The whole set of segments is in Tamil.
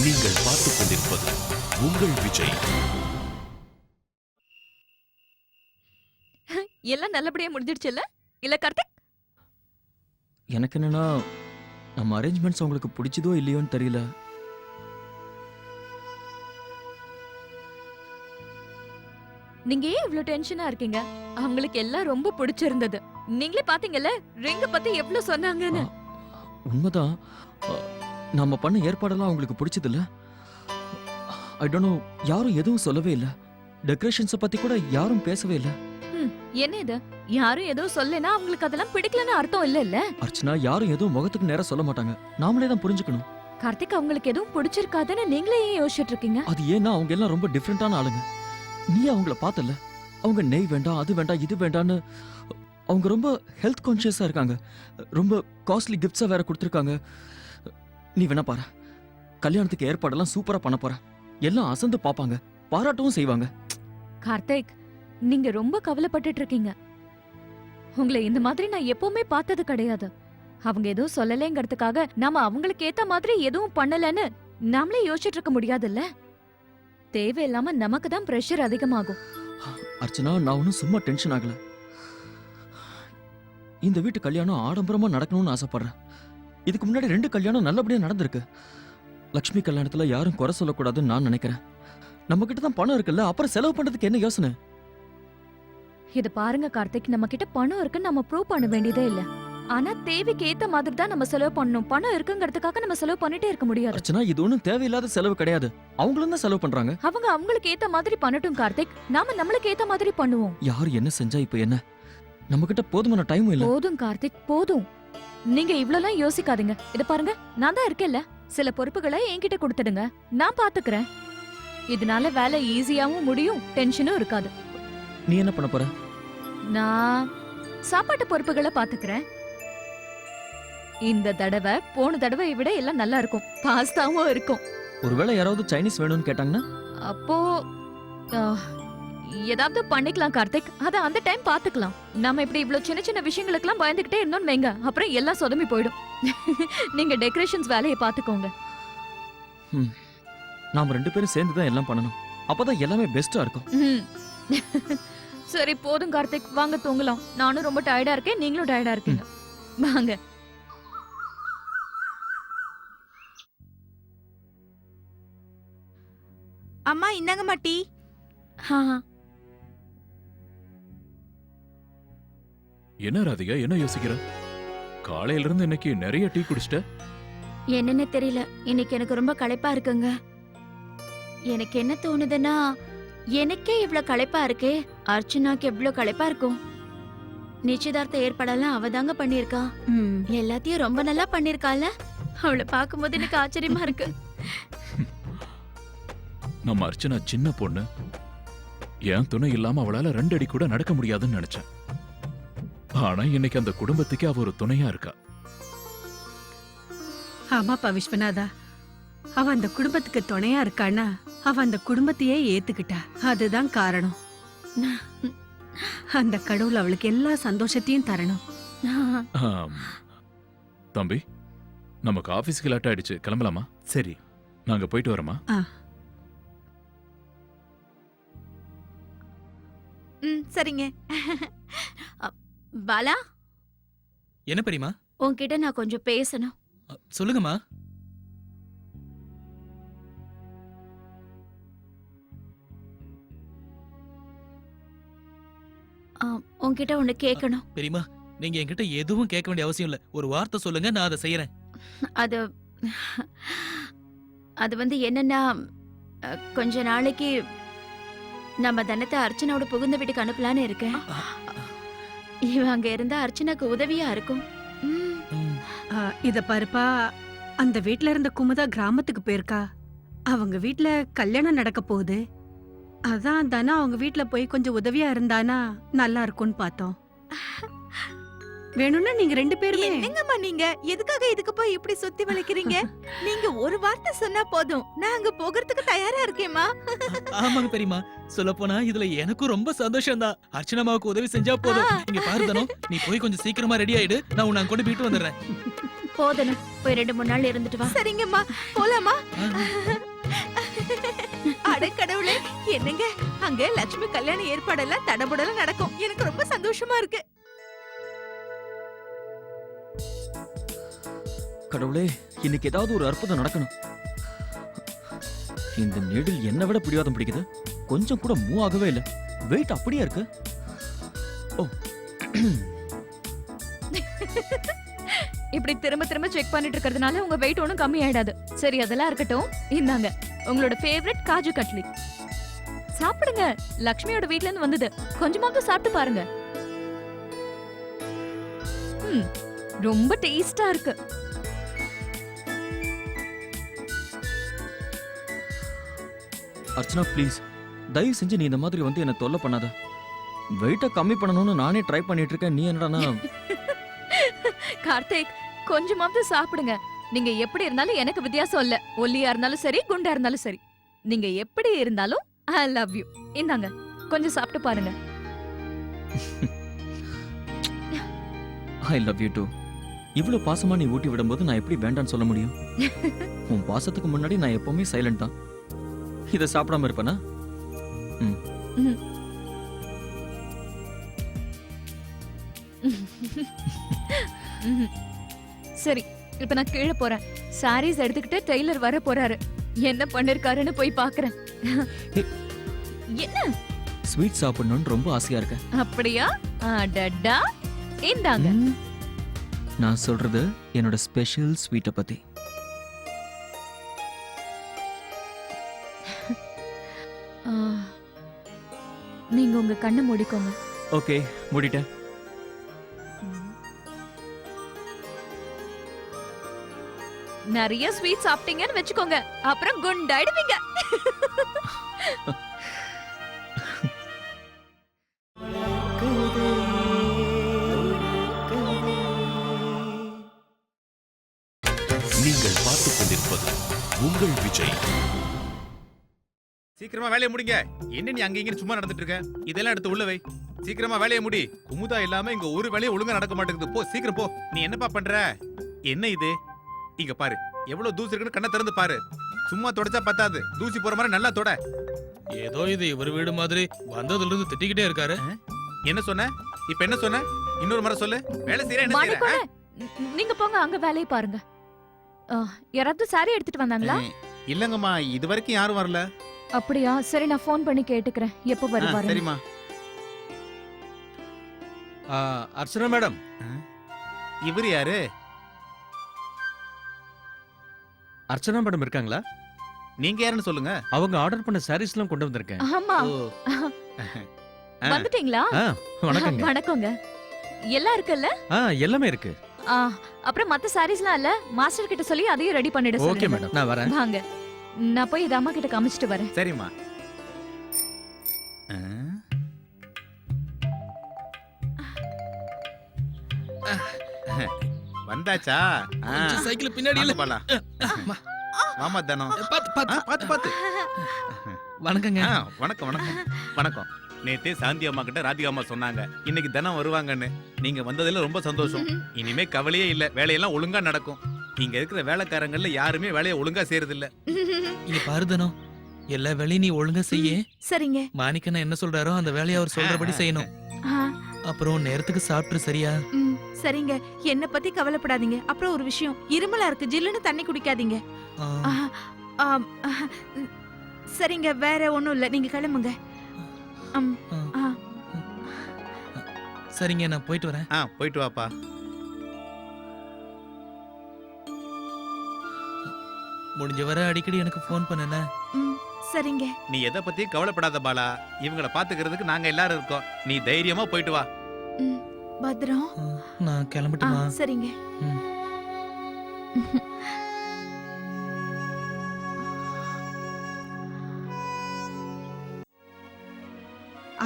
நீங்கள் பார்த்துக் கொண்டிருப்பது உங்கள் விஜய். எல்லாம் நல்லபடியா முடிஞ்சிடுச்சுல்ல இல்ல கார்த்திக்? எனக்கு என்னன்னா நம்ம அரேஞ்ச்மெண்ட்ஸ் உங்களுக்கு பிடிச்சதோ இல்லையோன்னு தெரியல. நீங்க ஏன் இவ்ளோ டென்ஷனா இருக்கீங்க? அவங்களுக்கு எல்லாம் ரொம்ப பிடிச்சிருந்தது. நீங்களே பாத்தீங்கல்ல ரிங்க பத்தி எவ்வளவு சொன்னாங்கன்னு. உண்மைதான். நம்ம பண்ண ஏற்பாடெல்லாம் அவங்களுக்கு பிடிச்சது இல்ல. ஐ டோன்ட் நோ, யாரும் எதுவும் சொல்லவே இல்ல. டெக்கரேஷன்ஸ பத்தி கூட யாரும் பேசவே இல்ல. என்ன இது? யாரும் எதுவும் சொல்லனா அவங்களுக்கு அதெல்லாம் பிடிக்கலன்னு அர்த்தம் இல்ல இல்ல. அர்ச்சனா, யாரும் எதுவும் முகத்துக்கு நேரா சொல்ல மாட்டாங்க. நாமளே தான் புரிஞ்சுக்கணும். கார்த்திக், அவங்களுக்கு எதுவும் பிடிச்சிருக்காதுன்னு நீங்களே ஏன் யோசிச்சுட்டு இருக்கீங்க? அது ஏன்னா அவங்க எல்லாம் ரொம்ப டிஃபரெண்டான ஆளுங்க. நீ அவங்கள பார்த்தல, அவங்க நெய் வேண்டாம், அது வேண்டாம், இது வேண்டான்னு அவங்க ரொம்ப ஹெல்த் கான்ஷியஸா இருக்காங்க. ரொம்ப காஸ்ட்லி கிஃப்ட்ஸா வேற கொடுத்துருக்காங்க. நீ வேணா பாரு, கல்யாணத்துக்கு ஏற்பாடெல்லாம் சூப்பரா பண்ண போற. எல்லாம் அசந்து பாப்பாங்க, பாராட்டவும் செய்வாங்க. கார்த்திக், நீங்க ரொம்ப கவலைப்பட்டுட்டு இருக்கீங்க. உங்களை இந்த மாதிரி நான் எப்பவுமே பார்த்தது கிடையாது. அவங்க எதுவும் சொல்லலைங்கிறதுக்காக நாம அவங்களுக்கு ஏத்த மாதிரி எதுவும் பண்ணலன்னு நாமளே யோசிச்சுட்டு இருக்க முடியாதுல்ல. தேவையில்லாம நமக்கு தான் பிரஷர் அதிகமாகும். அர்ச்சனா, நான் ஒன்னும் சும்மா டென்ஷன் ஆகல. இந்த வீட்டு கல்யாணம் ஆடம்பரமா நடக்கணும்னு ஆசைப்படுறேன். இதுக்கு முன்னாடி 2 கல்யாணம் நல்லபடியா நடந்திருக்கு. லக்ஷ்மி கல்யாணத்துல யாரும் குறை சொல்லக்கூடாதுன்னு நான் நினைக்கிறேன். நம்ம கிட்ட தான் பணம் இருக்குல்ல, அப்புறம் செலவு பண்றதுக்கு என்ன யோசனை? இது பாருங்க கார்த்திக், நம்ம கிட்ட பணம் இருக்குன்னு நம்ம ப்ரூவ் பண்ண வேண்டியதே இல்ல. ஆனா தேவைக்கு ஏத்த மாதிரி தான் நம்ம செலவு பண்ணணும். பணம் இருக்குங்கிறதுக்காக நம்ம செலவு பண்ணிட்டே இருக்க முடியாது. அர்ச்சனா, இது ஒண்ணும் தேவையில்லாத செலவு கிடையாது. அவங்களும் தான் செலவு பண்றாங்க. அவங்க அவங்களுக்கு ஏத்த மாதிரி பண்ணட்டும் கார்த்திக், நாம நம்மளுக்கு ஏத்த மாதிரி பண்ணுவோம். யார் என்ன செஞ்சா இப்ப என்ன? நம்ம கிட்ட போதுமான டைம் இல்ல. போதும் கார்த்திக், போதும். நீங்க இவ்ளோலாம் யோசிக்காதீங்க. இத பாருங்க, நான் தான் இருக்கேன்ல. சில பொறுப்புகளை என்கிட்ட கொடுத்துடுங்க, நான் பாத்துக்கிறேன். இதனால வேலை ஈஸியாவும் முடியும், டென்ஷனும் இருக்காது. நீ என்ன பண்ண போற? நான் சாப்பாட்டு பொறுப்புகளை பாத்துக்கிறேன். இந்த தடவை போன தடவை விட எல்லாம் நல்லா இருக்கும். பாஸ்தாவும் இருக்கும். ஒருவேளை யாராவது சைனீஸ் வேணும்னு கேட்டாங்கன்னா அப்போ ஏதாவது பண்ணிக்கலாம் கார்த்திக். அத அந்த டைம் பாத்துக்கலாம். நாம இப்படி இவ்ளோ சின்ன சின்ன விஷயங்களுக்கெல்லாம் பயந்துகிட்டே இருந்தோம் வைங்க, அப்புறம் எல்லாம் சொதமி போயிடும். நீங்க டெக்கரேஷன்ஸ் வேலையை பாத்துக்கோங்க. நாம 2 பேரும் சேர்ந்து தான் எல்லாம் பண்ணணும். அப்பதான் எல்லாமே பெஸ்டா இருக்கும். சரி போதும் கார்த்திக், வாங்க தூங்கலாம். நானும் ரொம்ப டயர்டா இருக்கேன், நீங்களும் டயர்டா இருக்கீங்க. வாங்க. அம்மா இந்தாங்க மாட்டி. என்ன ராதிகா, என்ன யோசிக்கிற? காலையில இருந்து இன்னைக்கு நிறைய டீ குடிச்சிட்ட. என்னன்னு தெரியல, இன்னைக்கு எனக்கு ரொம்ப களைப்பா இருக்குங்க. எனக்கு என்ன தோணுதுன்னா, எனக்கே இவ்ளோ களைப்பா இருக்கே, அர்ச்சனாக்கு எவ்வளவு களைப்பா இருக்கும். நிச்சயதார்த்த ஏற்பாடெல்லாம் அவதாங்க பண்ணிருக்கா. எல்லாத்தையும் ரொம்ப நல்லா பண்ணிருக்கால. அவளை பார்க்கும்போது எனக்கு ஆச்சரியமா இருக்கு. நம்ம அர்ச்சனா சின்ன பொண்ணு. என் துணை இல்லாம அவளால 2 அடி கூட நடக்க முடியாதுன்னு நினைச்சேன். ஆனா இன்னைக்கு அந்த குடும்பத்துக்கே அவ ஒரு துணையா இருக்கா. ஆமாப்பா விஸ்வநாதா, அவ அந்த குடும்பத்துக்கு துணையா இருக்கானா, அவ அந்த குடும்பத்தையே ஏத்துக்கிட்டா. அதுதான் காரணம். அந்த கடவுள் அவளுக்கு எல்லா சந்தோஷத்தையும் தரணும். தம்பி, நமக்கு ஆபீஸ்க்கு லேட் ஆயிடுச்சு, கிளம்பலாமா? சரி, நாங்க போயிட்டு வரோமா? சரிங்க. பாலா, என்ன பெரியமா? உன்கிட்ட நான் கொஞ்சம் பேசணும். சொல்லுங்கம்மா. உன்கிட்ட ஒண்ணு கேட்கணும். பெரியமா, நீங்க என்கிட்ட எதுவும் கேட்க வேண்டிய அவசியம் இல்ல. ஒரு வார்த்தை சொல்லுங்க, நான் அதை செய்யறேன். அது அது வந்து என்னன்னா, கொஞ்ச நாளைக்கு நம்ம தனத்தை அர்ச்சனாவோட புகுந்த வீட்டுக்கு அனுப்பலான்னு இருக்கேன். இவ அங்க இருந்தா அர்ச்சனாக்கு உதவியா இருக்கும். இத பாருப்பா, அந்த வீட்ல இருந்த குமுதா கிராமத்துக்கு போயிருக்கா. அவங்க வீட்ல கல்யாணம் நடக்க போகுது. அதான் தானே அவங்க வீட்ல போய் கொஞ்சம் உதவியா இருந்தானா நல்லா இருக்கும்னு பார்த்தோம். வேணும்னா நீங்க 2 பேருமே. என்னங்கம்மா நீங்க எதுக்காக இதுக்கு போய் இப்படி சுத்தி வளைக்கிறீங்க? நீங்க ஒரு வார்த்தை சொன்னா போதும், நான் அங்க போகிறதுக்கு தயாரா இருக்கேம்மா. ஆமாங்க பெரியமா, சொல்ல போனா இதுல எனக்கும் ரொம்ப சந்தோஷம் தான். அர்ச்சனாமாவுக்கு உதவி செஞ்சா போதும். இங்க பாரு தனோ, நீ போய் கொஞ்சம் சீக்கிரமா ரெடி ஆயிடு, நான் உன்னை கொண்டு போயிட்டு வந்துடுறேன். போதனும், போய் 2-3 நாள் இருந்துட்டு வா. சரிங்கம்மா, போலாமா? அட கடவுளே, என்னங்க அங்க லட்சுமி கல்யாண ஏற்பாடெல்லாம் தடபுடல நடக்கும். எனக்கு ரொம்ப சந்தோஷமா இருக்கு. கடவுளே, இன்னைக்கு ஏதாவது ஒரு அற்புதம் நடக்கணும். இந்த நெடில் என்ன விட பிடிவாதம் பிடிக்குது. கொஞ்சம் கூட மூவ் ஆகவே இல்லை. வெயிட் அப்படியே இருக்கு. ஓ, இப்படி திரும்ப திரும்ப செக் பண்ணிட்டு இருக்கிறதுனால உங்க வெயிட் ஒன்றும் கம்மி ஆயிடாது. சரி, அதெல்லாம் இருக்கட்டும். இந்தாங்க உங்களோட ஃபேவரட் காஜு கட்லி. சாப்பிடுங்க. லக்ஷ்மியோட வீட்ல இருந்து வந்தது. கொஞ்சமாவது சாப்பிட்டு பாருங்க. ரொம்ப டேஸ்டா இருக்கு. அர்ச்சனா ப்ளீஸ், தயவு செஞ்சு நீ இந்த மாதிரி வந்து என்ன தொல்லை பண்ணாத. வெயிட்டை கம்மி பண்ணணும்னு நானே ட்ரை பண்ணிட்டு இருக்கேன். நீ என்னடானா கார்த்திக், கொஞ்சமாவது சாப்பிடுங்க. நீங்க எப்படி இருந்தாலும் எனக்கு வித்தியாசம் இல்ல. ஒல்லியா இருந்தாலும் சரி, குண்டா இருந்தாலும் சரி. நீங்க எப்படி இருந்தாலும் ஐ லவ் யூ. இந்தாங்க கொஞ்சம் சாப்பிட்டு பாருங்க. I love you too. இவ்வளவு பாசமா நீ ஊட்டி விடும்போது நான் எப்படி வேண்டான்னு சொல்ல முடியும்? உன் பாசத்துக்கு முன்னாடி நான் எப்பவுமே சைலண்ட் தான். இதை சாப்பிடாம இருப்பேனா? சரி, இப்ப நான் கீழே போறேன். சாரீஸ் எடுத்துக்கிட்டு டெய்லர் வர போறாரு. என்ன பண்ணிருக்காருன்னு போய் பாக்குறேன். என்ன ஸ்வீட் சாப்பிடணும்னு ரொம்ப ஆசையா இருக்கேன். அப்படியா? அடடா, இந்தாங்க. நான் சொல்றது என்னோட ஸ்பெஷல் ஸ்வீட்டை பத்தி. நீங்க உங்க கண்ணை மூடிக்கோங்க. ஓகே, மூடிட்டேன். நிறைய ஸ்வீட் சாப்பிட்டீங்கன்னு வெச்சுக்கோங்க, அப்புறம் குண்டாயிடுவீங்க. நீங்கள் பார்த்துக் கொண்டிருப்பது உங்கள் விஜய். சீக்கிரமா வேலையை முடிங்க. என்ன நீ அங்க இங்க சும்மா நடந்துட்டு இருக்க? இதெல்லாம் எடுத்து உள்ள வை. சீக்கிரமா வேலையை முடி. குமுதா இல்லாம இங்க ஒரு வேலையும் ஒழுங்கா நடக்க மாட்டேங்குது. போ, சீக்கிரம் போ. நீ என்னப்பா பண்ற? என்ன இது? இங்க பாரு, எவ்வளவு தூசி இருக்குன்னு கண்ணை திறந்து பாரு. சும்மா தொடச்சா பத்தாது, தூசி போற மாதிரி நல்லா தொட. ஏதோ இது இவர் வீடு மாதிரி வந்ததுல இருந்து திட்டிக்கிட்டே இருக்காரு. என்ன சொன்ன? இப்ப என்ன சொன்ன? இன்னொரு முறை சொல்லு. வேலை செய்யற என்ன செய்யற? மாணிக்கோனே, நீங்க போங்க, அங்க வேலையை பாருங்க. யாராவது சாரி எடுத்துட்டு வந்தாங்களா? இல்லங்கம்மா, இது வரைக்கும் யாரும் வரல. அப்படியா? சரி, நான் ஃபோன் பண்ணி கேட்டுக்கிறேன் எப்ப வருவாரு. சரிம்மா. அர்ச்சனா மேடம், இவர் யாரு? அர்ச்சனா மேடம் இருக்காங்களா? நீங்க யாருன்னு சொல்லுங்க. அவங்க ஆர்டர் பண்ண சாரீஸ் எல்லாம் கொண்டு வந்திருக்கேன். ஆமா, வந்துட்டீங்களா? வணக்கங்க. வணக்கங்க. எல்லாம் இருக்குல்ல? எல்லாமே இருக்கு. அப்புறம் மத்த சாரீஸ்லாம் இல்ல, மாஸ்டர் கிட்ட சொல்லி அதையும் ரெடி பண்ணிட ஓகே சொல்லுங்க. மேடம், நான் வரேன். வாங்க, நான் போய் இத அம்மா கிட்ட காமிச்சிட்டு வரேன். சரிம்மா. வந்தாச்சா? சைக்கிள் பின்னாடி இல்ல. மாமா தானம். பாத்து பாத்து பாத்து பாத்து. வணக்கங்க. வணக்கம் வணக்கம் வணக்கம். நேத்தே சாந்தி அம்மா கிட்ட ராதிகா அம்மா சொன்னாங்க இன்னைக்கு தினம் வருவாங்கன்னு. நீங்க வந்ததுல ரொம்ப சந்தோஷம். இனிமே கவலையே இல்ல, வேலையெல்லாம் ஒழுங்கா நடக்கும். இங்க இருக்கிற வேலைக்காரங்கள்ல யாருமே வேலையை ஒழுங்கா செய்யறது இல்ல. இங்க பாருதனும், எல்லா வேலையும் நீ ஒழுங்கா செய்ய. சரிங்க. மாணிக்கண்ணா என்ன சொல்றாரோ அந்த வேலையை அவர் சொல்றபடி செய்யணும். அப்புறம் நேரத்துக்கு சாப்பிட்டு சரியா? சரிங்க, என்ன பத்தி கவலைப்படாதீங்க. அப்புறம் ஒரு விஷயம், இருமலா இருக்கு, ஜில்லுன்னு தண்ணி குடிக்காதீங்க. சரிங்க, வேற ஒண்ணும் இல்ல, நீங்க கிளம்புங்க. சரிங்க, நான் போயிட்டு வரேன். போயிட்டு வாப்பா. முடிஞ்ச வரை அடிக்கடி எனக்கு ஃபோன் பண்ணல. சரிங்க. நீ எதை பத்தி கவலைப்படாத பாலா, இவங்கள பாத்துக்கிறதுக்கு நாங்க எல்லாரும் இருக்கோம். நீ தைரியமா போயிட்டு வா. பத்ரம். நான் கிளம்பட்டுமா? சரிங்க.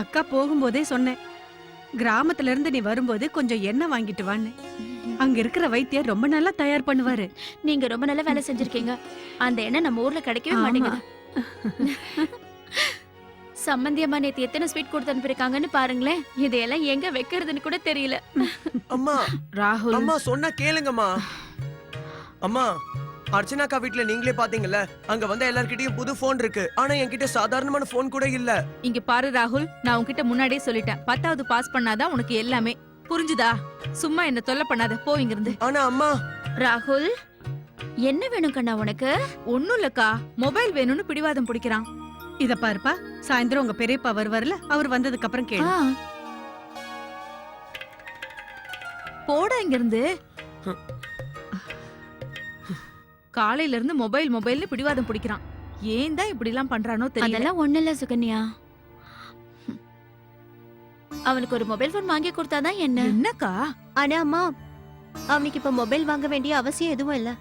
அக்கா போகும்போதே சொன்னேன், கிராமத்துல இருந்து நீ வரும்போது கொஞ்சம் எண்ணெய் வாங்கிட்டு வான்னு. அங்க இருக்கிற வைத்தியர் ரொம்ப நல்லா தயார் பண்ணுவாரு. நீங்க ரொம்ப நல்ல வேலை செஞ்சிருக்கீங்க. அந்த எண்ணெய் நம்ம ஊர்ல கிடைக்கவே மாட்டேங்குது. சம்பந்தியம்மா நேத்து எத்தனை ஸ்வீட் கொடுத்து அனுப்பிருக்காங்கன்னு பாருங்களேன். இதையெல்லாம் எங்க வைக்கிறதுன்னு கூட தெரியல. அம்மா, ராகுல், அம்மா சொன்னா கேளுங்கம்மா. அம்மா, அர்ச்சனாக்கா வீட்ல நீங்களே பாத்தீங்கல்ல, அங்க வந்த எல்லார்கிட்டயும் புது போன் இருக்கு. ஆனா என்கிட்ட சாதாரணமான போன் கூட இல்ல. இங்க பாரு ராகுல், நான் உன்கிட்ட முன்னாடியே சொல்லிட்டேன், 10வது பாஸ் பண்ணாதான் உனக்கு எல்லாமே. புரிஞ்சுதா? சும்மா என்ன தொல்லை பண்ணாத, போ இங்க இருந்து. ஆனா அம்மா, ராகுல், என்ன வேணும் கண்ணா உனக்கு? ஒண்ணும் இல்லக்கா, மொபைல் வேணும்னு பிடிவாதம் பிடிக்கிறான். இத பாருப்பா, சாயந்தரம் உங்க பெரியப்பா வருவார்ல, அவர் வந்ததுக்கு அப்புறம் கேளு. ஆ, போடா இங்க இருந்து. காலையில இருந்து மொபைல்னு பிடிவாதம் பிடிக்கிறான். ஏன் தான் இப்படி எல்லாம் பண்றானோ தெரியல. அதெல்லாம் ஒண்ணு இல்ல சுகன்யா. அவனுக்கு ஒரு மொபைல் போன் வாங்கி கொடுத்தாதான் என்ன? என்னக்கா? ஆனா அம்மா, அவனுக்கு இப்ப மொபைல் வாங்க வேண்டிய அவசியம் எதுவும் இல்ல.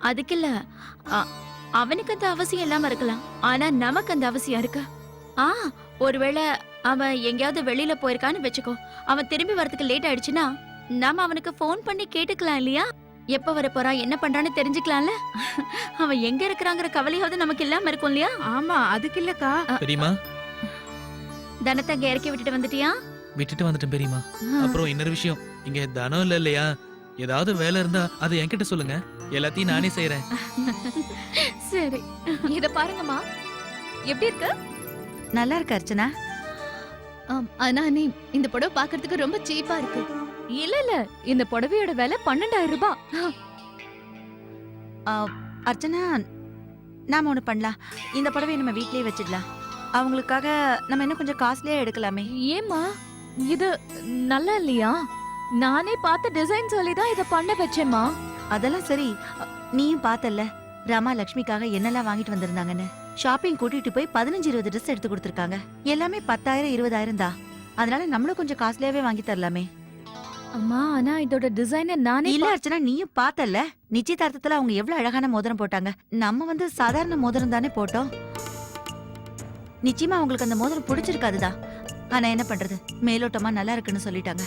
அதுக்கு இல்ல, அவனுக்கு அந்த அவசியம் இல்லாம இருக்கலாம், ஆனா நமக்கு அந்த அவசியம் இருக்கு. ஒருவேளை அவன் எங்கேயாவது வெளியில போயிருக்கான்னு வச்சுக்கோ, அவன் திரும்பி வரதுக்கு லேட் ஆயிடுச்சுன்னா நாம அவனுக்கு போன் பண்ணி கேட்டுக்கலாம் இல்லையா? எப்ப வர போறான், என்ன பண்றான்னு தெரிஞ்சுக்கலாம்ல. அவன் எங்க இருக்கிறாங்கிற கவலையாவது நமக்கு இல்லாம இருக்கும் இல்லையா? ஆமா, அதுக்கு இல்லக்கா. பெரியமா, தனத்தை அங்க இறக்கி விட்டுட்டு வந்துட்டியா? விட்டுட்டு வந்துட்டேன் பெரியமா. அப்புறம் இன்னொரு விஷயம், இங்க தனம் இல்ல இல்லையா? ஏதாவது வேலை இருந்தா அதை என்கிட்ட சொல்லுங்க, எல்லாத்தையும் நானே செய்யறேன். சரி. இத பாருங்கம்மா, எப்படி இருக்கு? நல்லா இருக்கு அர்ச்சனா. ஆனா நீ இந்த புடவை பாக்குறதுக்கு ரொம்ப சீப்பா இருக்கு. இல்ல, இந்த புடவையோட விலை 12,000 ரூபாய். அர்ச்சனா, நாம ஒண்ணு பண்ணலாம், இந்த புடவையை நம்ம வீட்லயே வச்சிடலாம். அவங்களுக்காக நம்ம இன்னும் கொஞ்சம் காஸ்ட்லியா எடுக்கலாமே. ஏம்மா, இது நல்லா இல்லையா? நானே பார்த்த டிசைன் சொல்லி தான் இத பண்ண வச்சேம்மா. அதெல்லாம் சரி, நீயும் பார்த்தல்ல ராமா லட்சுமிக்காக என்னெல்லாம் வாங்கிட்டு வந்திருந்தாங்கன்னு. ஷாப்பிங் கூட்டிட்டு போய் 15-20 ட்ரெஸ் எடுத்து கொடுத்திருக்காங்க. எல்லாமே 10,000-20,000 தான். அதனால நம்மளும் கொஞ்சம் காஸ்ட்லியாவே வாங்கி தரலாமே. அம்மா, ஆனா இதோட டிசைன் நானே இல்ல அர்ச்சனா, நீயும் பார்த்தல்ல நிச்சயதார்த்தத்துல அவங்க எவ்வளவு அழகான மோதிரம் போட்டாங்க. நம்ம சாதாரண மோதிரம் தானே போட்டோம். நிச்சயமா அவங்களுக்கு அந்த மோதிரம் பிடிச்சிருக்காதுதான். ஆனா என்ன பண்றது, மேலோட்டமா நல்லா இருக்குன்னு சொல்லிட்டாங்க.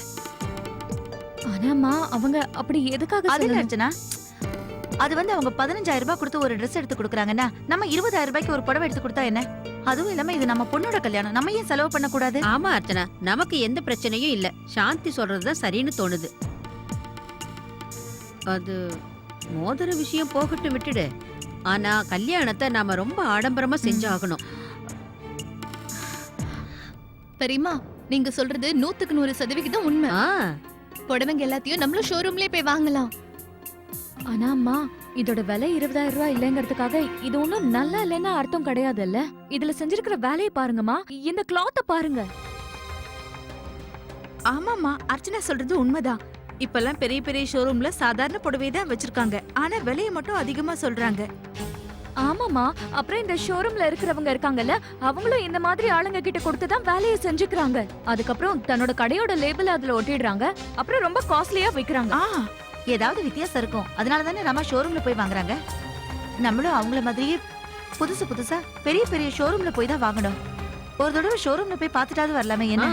ஆனாமா, அவங்க அப்படி எதுக்காக அது சொல்லுங்க? அர்ச்சனா, அது அவங்க 15,000 ரூபாய் கொடுத்து ஒரு ட்ரெஸ் எடுத்து கொடுக்குறாங்கன்னா, நம்ம 20,000 ரூபாய்க்கு ஒரு புடவை எடுத்து கொடுத்தா என்ன? அதுவும் இல்லாம இது நம்ம பொண்ணோட கல்யாணம், நம்ம ஏன் செலவு பண்ண கூடாது? ஆமா அர்ச்சனா, நமக்கு எந்த பிரச்சனையும் இல்ல. சாந்தி சொல்றதுதான் சரின்னு தோணுது. அது மோதிர விஷயம் போகட்டும், விட்டுடு. ஆனா கல்யாணத்தை நாம ரொம்ப ஆடம்பரமா செஞ்சாகணும். பெரியம்மா, நீங்க சொல்றது 100க்கு 100% உண்மை. புடவைங்க எல்லாத்தையும் நம்மளும் ஷோரூம்லயே போய் வாங்கலாம். ஆனா அம்மா, இதோட விலை 20,000 ரூபாய் இல்லைங்கிறதுக்காக இது ஒண்ணும் நல்லா இல்லைன்னா அர்த்தம் கிடையாதுல்ல. இதுல செஞ்சிருக்கிற வேலையை பாருங்கம்மா, இந்த கிளாத்த பாருங்க. ஆமாமா, அர்ச்சனா சொல்றது உண்மைதான். இப்பெல்லாம் பெரிய பெரிய ஷோரூம்ல சாதாரண புடவை தான் வச்சிருக்காங்க, ஆனா விலையை மட்டும் அதிகமா சொல்றாங்க. ஆமாமா, அப்புறம் இந்த ஷோரூம்ல இருக்கிறவங்க இருக்காங்கல்ல, அவங்களும் இந்த மாதிரி ஆளுங்க கிட்ட கொடுத்து தான் வேலையை செஞ்சுக்கிறாங்க. அதுக்கப்புறம் தன்னோட கடையோட லேபிள் அதுல ஒட்டிடுறாங்க, அப்புறம் ரொம்ப காஸ்ட்லியா விக்கிறாங்க. ஏதாவது வித்தியாசம் இருக்கும், அதனால தானே நம்ம ஷோரூம்ல போய் வாங்குறாங்க. நம்மளும் அவங்கள மாதிரியே புதுசு புதுசா பெரிய பெரிய ஷோரூம்ல போய் தான் வாங்கணும். ஒரு தடவை ஷோரூம்ல போய் பார்த்துட்டாவது வரலாமே. என்ன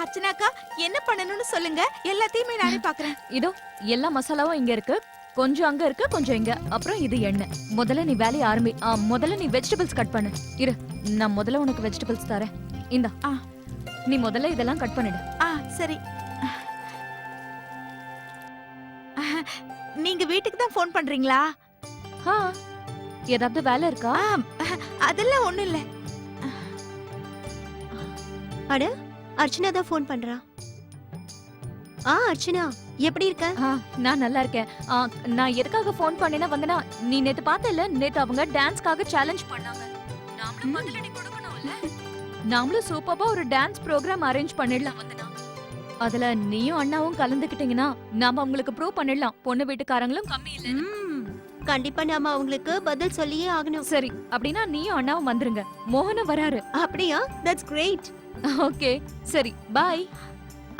அர்ச்சனாக்கா, என்ன பண்ணணும்னு சொல்லுங்க, எல்லாத்தையுமே நானே பாக்குறேன். இதோ எல்லா மசாலாவும் இங்க இருக்கு, கொஞ்சம் அங்க இருக்கு, கொஞ்சம் இங்க, அப்புறம் இது எண்ணெய். முதல்ல நீ வேலையை ஆரம்பி. முதல்ல நீ வெஜிடபிள்ஸ் கட் பண்ணு. இரு, நான் முதல்ல உனக்கு வெஜிடபிள்ஸ் தரேன். இந்தா, நீ முதல்ல இதெல்லாம் கட் பண்ணிடு. சரி. நீங்க வீட்டுக்கு தான் ஃபோன் பண்றீங்களா? ஏதாவது வேலை இருக்கா? அதெல்லாம் ஒண்ணும் இல்ல. அட, அர்ச்சனா தான் ஃபோன் பண்றா. அர்ச்சனா, எப்படி இருக்க? நான் நல்லா இருக்கேன். நான் எதுக்காக ஃபோன் பண்ணினா வந்தனா, நீ நேத்து பார்த்தல, நேத்து அவங்க டான்ஸ்க்காக சேலஞ்ச் பண்ணாங்க. நாமளும் பதிலடி கொடுக்கணும்ல. நாமளும் சூப்பரா ஒரு டான்ஸ் ப்ரோகிராம் அரேஞ்ச் பண்ணிடலாம் வந்தனா. அதுல நீயும் அண்ணாவும் கலந்துக்கிட்டீங்கன்னா நாம உங்களுக்கு ப்ரூவ் பண்ணிடலாம், பொண்ணு வீட்டுக்காரங்களும் கம்மி இல்ல. கண்டிப்பா நாம அவங்களுக்கு பதில் சொல்லியே ஆகணும். சரி, அப்படின்னா நீயும் அண்ணாவும் வந்துருங்க. மோகனும் வராரு. அப்படியா? That's great. ஓகே, சரி, பை.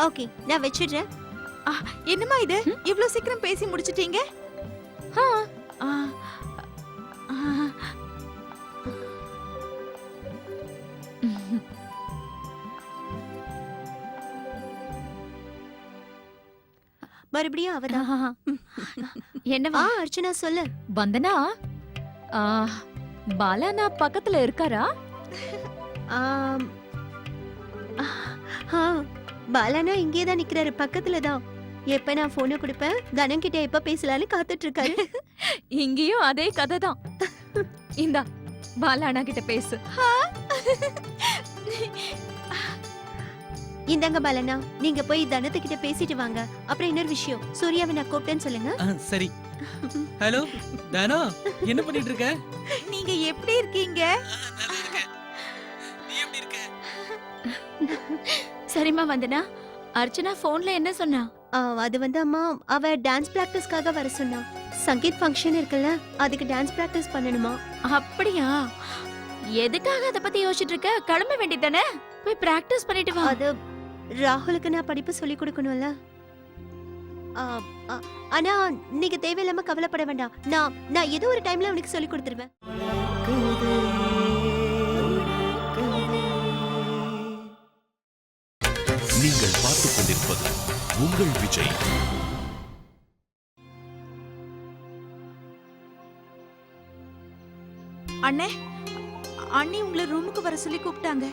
ஓகே, நான் வெச்சிடுறேன். என்னம்மா இது, இவ்ளோ சீக்கிரம் பேசி முடிச்சிட்டீங்க? மறுபடியும் அவதான். என்னவா? அர்ச்சனா சொல்லு. வந்தனா, பாலானா பக்கத்துல இருக்காரா? பாலானா இங்கே தான் நிக்கிறாரு, பக்கத்துல தான். எப்ப நான் போனை கொடுப்பேன், தனம் கிட்ட எப்ப பேசலாம்னு காத்துட்டு இருக்காரு. இங்கேயும் அதே கதை தான். இந்தா பாலானா கிட்ட பேசு. இந்தாங்க பாலனா, நீங்க போய் தனத்துக்கிட்ட பேசிட்டு வாங்க. அப்புறம் இன்னொரு விஷயம், சூர்யாவை நான் கூப்பிட்டேன்னு சொல்லுங்க. சரி. ஹலோ தானோ, என்ன பண்ணிட்டு இருக்க? நீங்க எப்படி இருக்கீங்க? நல்லா இருக்கேன். நீ எப்படி இருக்க? சரிம்மா வந்தனா. அர்ச்சனா போன்ல என்ன சொன்னா? அது வந்து அம்மா, அவ டான்ஸ் பிராக்டிஸ்க்காக வர சொன்னா. சங்கீத் ஃபங்க்ஷன் இருக்குல்ல, அதுக்கு டான்ஸ் பிராக்டிஸ் பண்ணணுமா. அப்படியா? எதுக்காக அத பத்தி யோசிச்சிட்டு இருக்க? கிளம்ப வேண்டியதானே, போய் பிராக்டிஸ் பண்ணிட்டு வா. அது ராகுலுக்கு நான் படிப்பு சொல்லி கொடுக்கணும்ல. ஆனா நீங்க தேவையில்லாம கவலைப்பட வேண்டாம். நான் ஏதோ ஒரு டைம்ல அவனுக்கு சொல்லி கொடுத்துருவேன். நீங்கள் பார்த்துக் கொண்டிருப்பது உங்கள் விஜய். அண்ணே, அண்ணி உங்களை ரூமுக்கு வர சொல்லி கூப்பிட்டாங்க.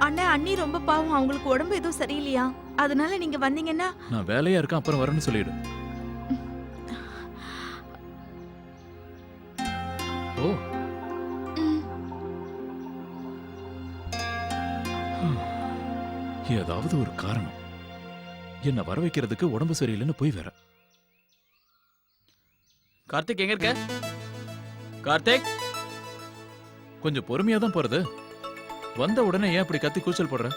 அண்ணே, அண்ணி ரொம்ப பாவம், அவங்களுக்கு உடம்பு எதுவும் சரியில்லையா, அதனால நீங்க வந்தீங்கன்னா. நான் வேலையா இருக்கேன், அப்புறம் வரேன்னு சொல்லிடு. ஓ, ஏதாவது ஒரு காரணம். என்ன வர வைக்கிறதுக்கு உடம்பு சரியில்லைன்னு போய் வேற. கார்த்திக் எங்க இருக்க? கார்த்திக், கொஞ்சம் பொறுமையா தான் போறது. வந்த உடனே ஏன் அப்படி கத்தி கூச்சல் போடுற?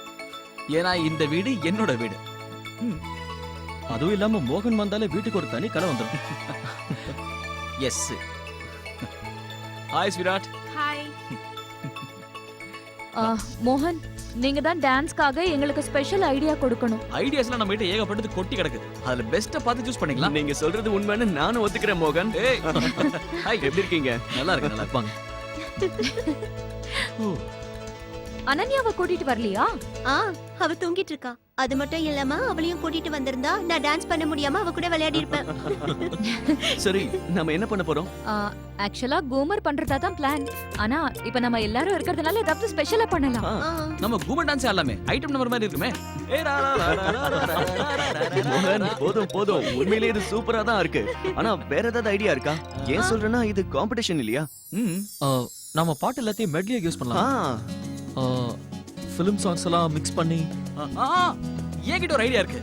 ஏன்னா இந்த வீடு என்னோட வீடு. அதுவும் இல்லாம மோகன் வந்தாலே வீட்டுக்கு ஒரு தனி கலை வந்துடும். எஸ். ஹாய் ஸ்வீராட். ஹாய். மோகன், நீங்க தான் டான்ஸ்க்காக எங்களுக்கு ஸ்பெஷல் ஐடியா கொடுக்கணும். ஐடியாஸ்லாம் நம்ம கிட்ட ஏகப்பட்டது கொட்டி கிடக்கு. அதுல பெஸ்ட்டா பார்த்து சூஸ் பண்ணிக்கலாம். நீங்க சொல்றது உண்மைன்னு நானும் ஒத்துக்கிறேன் மோகன். ஏய், ஹாய், எப்படி இருக்கீங்க? நல்லா இருக்கு, நல்லா இருப்பாங்க. அனன்யாவை கூட்டிட்டு வரலையா? அவ தூங்கிட்டு இருக்கா. அது மட்டும் இல்லாம அவளையும் கூட்டிட்டு வந்திருந்தா நான் டான்ஸ் பண்ண முடியாம அவ கூட விளையாடி இருப்பேன். சரி, நம்ம என்ன பண்ண போறோம்? ஆக்சுவலா கூமர் பண்றதா தான் பிளான். ஆனா இப்ப நம்ம எல்லாரும் இருக்கிறதுனால ஏதாவது ஸ்பெஷலா பண்ணலாம். நம்ம கூமர் டான்ஸ் ஆடலாமே, ஐட்டம் நம்பர் மாதிரி இருக்குமே. மோகன், போதும் போதும், உண்மையிலேயே இது சூப்பரா தான் இருக்கு. ஆனா வேற ஏதாவது ஐடியா இருக்கா? ஏன் சொல்றேன்னா இது காம்படிஷன் இல்லையா? நம்ம பாட்டு எல்லாத்தையும் மெட்லியா யூஸ் பண்ணலாம். ஃபிலிம் சாங்ஸ் எல்லாம் மிக்ஸ் பண்ணி. என்கிட்ட ஒரு ஐடியா இருக்கு.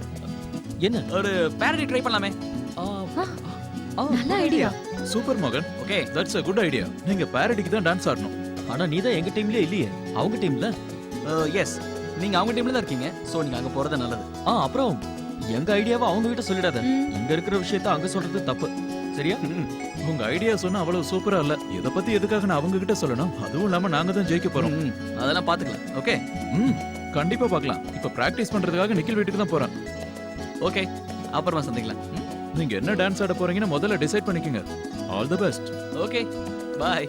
என்ன? ஒரு பேரடி ட்ரை பண்ணலாமே. நல்ல ஐடியா. சூப்பர் மோகன். Okay, that's a good idea. நீங்க பாரடிக்கு தான் டான்ஸ் ஆடணும். ஆனா நீ தான் எங்க டீம்லயே இல்லையே. அவங்க டீம்ல. எஸ், நீங்க அவங்க டீம்ல தான் இருக்கீங்க. சோ நீங்க அங்க போறது நல்லது. அப்புறம் எங்க ஐடியாவை அவங்க கிட்ட சொல்லிடாத. இங்க இருக்கிற விஷயத்தை அங்க சொல்றது தப்பு. சரியா? உங்க ஐடியா சொன்னா அவ்வளவு சூப்பரா இல்ல. இத பத்தி எதுக்காக நான் அவங்க கிட்ட சொல்லணும்? அதுவும் இல்லாம நாங்க தான் ஜெயிக்க போறோம். அதெல்லாம் பாத்துக்கலாம். ஓகே, கண்டிப்பா பார்க்கலாம். இப்ப பிராக்டிஸ் பண்றதுக்காக நிக்கில் வீட்டுக்கு தான் போறேன். ஓகே, அப்புறமா சந்திக்கலாம். நீங்க என்ன டான்ஸ் ஆட போறீங்கன்னு முதல்ல டிசைட் பண்ணிக்கங்க. All the best. Okay, bye.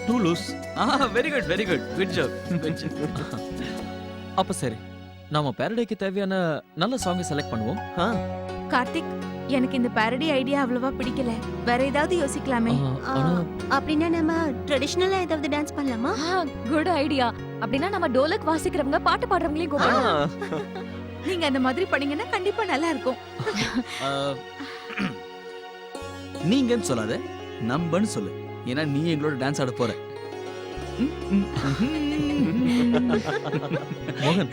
To lose. Very good, very good. Good job. அப்ப சரி, நாம பாரடிக்கு தேவையான நல்ல சாங்கை செலக்ட் பண்ணுவோம். கார்த்திக், எனக்கு இந்த பாரடி ஐடியா அவ்வளவா பிடிக்கல. வேற ஏதாவது யோசிக்கலாமே. அப்படின்னா நம்ம ட்ரெடிஷனலா ஏதாவது டான்ஸ் பண்ணலாமா? Good idea. அப்படின்னா நம்ம டோலக் வாசிக்கிறவங்க, பாட்டு பாடுறவங்களையும் கூப்பிடலாம். நீங்க அந்த மாதிரி பண்ணீங்கன்னா கண்டிப்பா நல்லா இருக்கும். நீங்கன்னு சொல்லாத, நம்பன்னு சொல்லு. ஏன்னா நீ எங்களோட டான்ஸ் ஆட போற. மோகன்,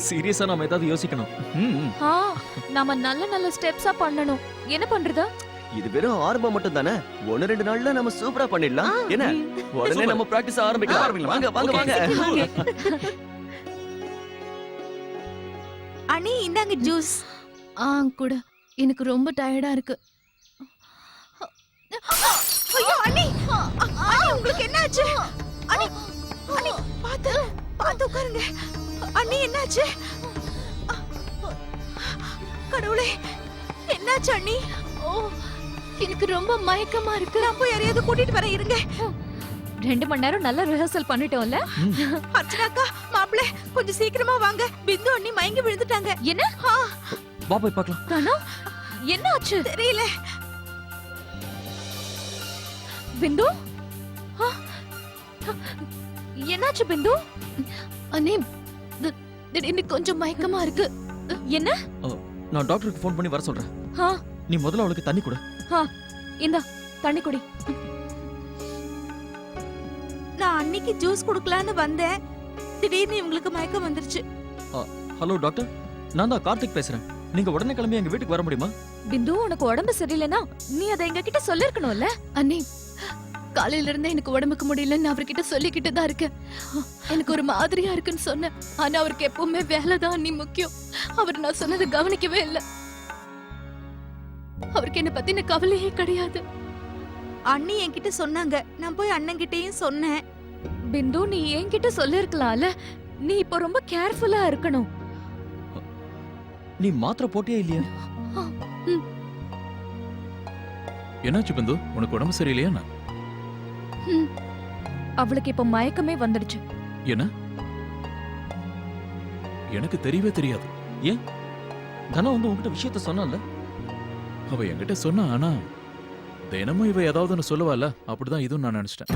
சீரியஸா நாம ஏதாவது யோசிக்கணும். நாம நல்ல நல்ல ஸ்டெப்ஸா பண்ணணும். என்ன பண்றது? இது வெறும் ஆரம்பம் மட்டும் தானே. 1-2 நாள்ல நம்ம சூப்பரா பண்ணிடலாம். என்ன, உடனே நம்ம பிராக்டிஸ் ஆரம்பிக்கலாம். வாங்க வாங்க வாங்க. அண்ணி, இந்தாங்க ஜூஸ். கூட எனக்கு ரொம்ப டயர்டா இருக்கு. ஐயோ அண்ணி, அண்ணி உங்களுக்கு என்னாச்சு? அண்ணி, அண்ணி பாத்து பாத்து உட்காருங்க. அண்ணி என்னாச்சு? கடவுளே, என்னாச்சு அண்ணி? எனக்கு ரொம்ப மயக்கமா இருக்கு. நான் போய் யாரையாவது கூட்டிட்டு வரேன், இருங்க. 2 மணி நேரம் நல்ல ரிஹர்சல் பண்ணிட்டோம்ல. அர்ச்சனாக்கா, மாப்பிள்ளை கொஞ்சம் சீக்கிரமா வாங்க. பிந்து அண்ணி மயங்கி விழுந்துட்டாங்க. என்ன? வா போய் பார்க்கலாம். தானோ, என்ன ஆச்சு? தெரியல. பிந்து, என்னாச்சு பிந்து? அண்ணே, திடீர்னு கொஞ்சம் மயக்கமா இருக்கு. என்ன? நான் டாக்டருக்கு ஃபோன் பண்ணி வர சொல்றேன். ஆ, நீ முதல்ல அவளுக்கு தண்ணி கொடு. இந்தா தண்ணி குடி. நான் அன்னைக்கு ஜூஸ் குடுக்கலான்னு வந்தேன், திடீர்னு இவங்களுக்கு மயக்கம் வந்துருச்சு. ஹலோ டாக்டர், நான் தான் கார்த்திக் பேசுறேன். நீங்க உடனே கிளம்பி எங்க வீட்டுக்கு வர முடியுமா? பிந்து, உனக்கு உடம்பு சரியில்லைனா நீ அதை எங்க கிட்ட சொல்லிருக்கணும்ல. அண்ணி, காலையில இருந்தே எனக்கு உடம்புக்கு முடியலன்னு அவர்கிட்ட சொல்லிக்கிட்டு தான் இருக்கேன். எனக்கு ஒரு மாதிரியா இருக்குன்னு சொன்னேன். ஆனா அவருக்கு எப்பவுமே வேலைதான் அண்ணி முக்கியம். அவர் நான் சொன்னதை கவனிக்கவே இல்லை. அவருக்கு என்ன பத்தின கவலையே கிடையாது. அண்ணி என்கிட்ட சொன்னாங்க, நான் போய் அண்ணன் கிட்டயும் சொன்னேன். பிந்து, நீ என்கிட்ட சொல்லிருக்கலாம்ல. நீ இப்ப ரொம்ப கேர்ஃபுல்லா இருக்கணும். நீ மாத்திரை போட்டியே இல்லையா? என்னாச்சு பிந்து, உனக்கு உடம்பு சரியில்லையா? அவளுக்கு இப்ப மயக்கமே வந்துடுச்சு. என்ன? எனக்கு தெரியவே தெரியாது. தனா வந்து உன்கிட்ட விஷயத்த சொன்னால? அவ என்கிட்ட சொன்னா, ஆனா தினமும் இவ ஏதாவது ஒன்று சொல்லுவாள்ல, அப்படிதான் இதுவும் நான் நினைச்சிட்டேன்.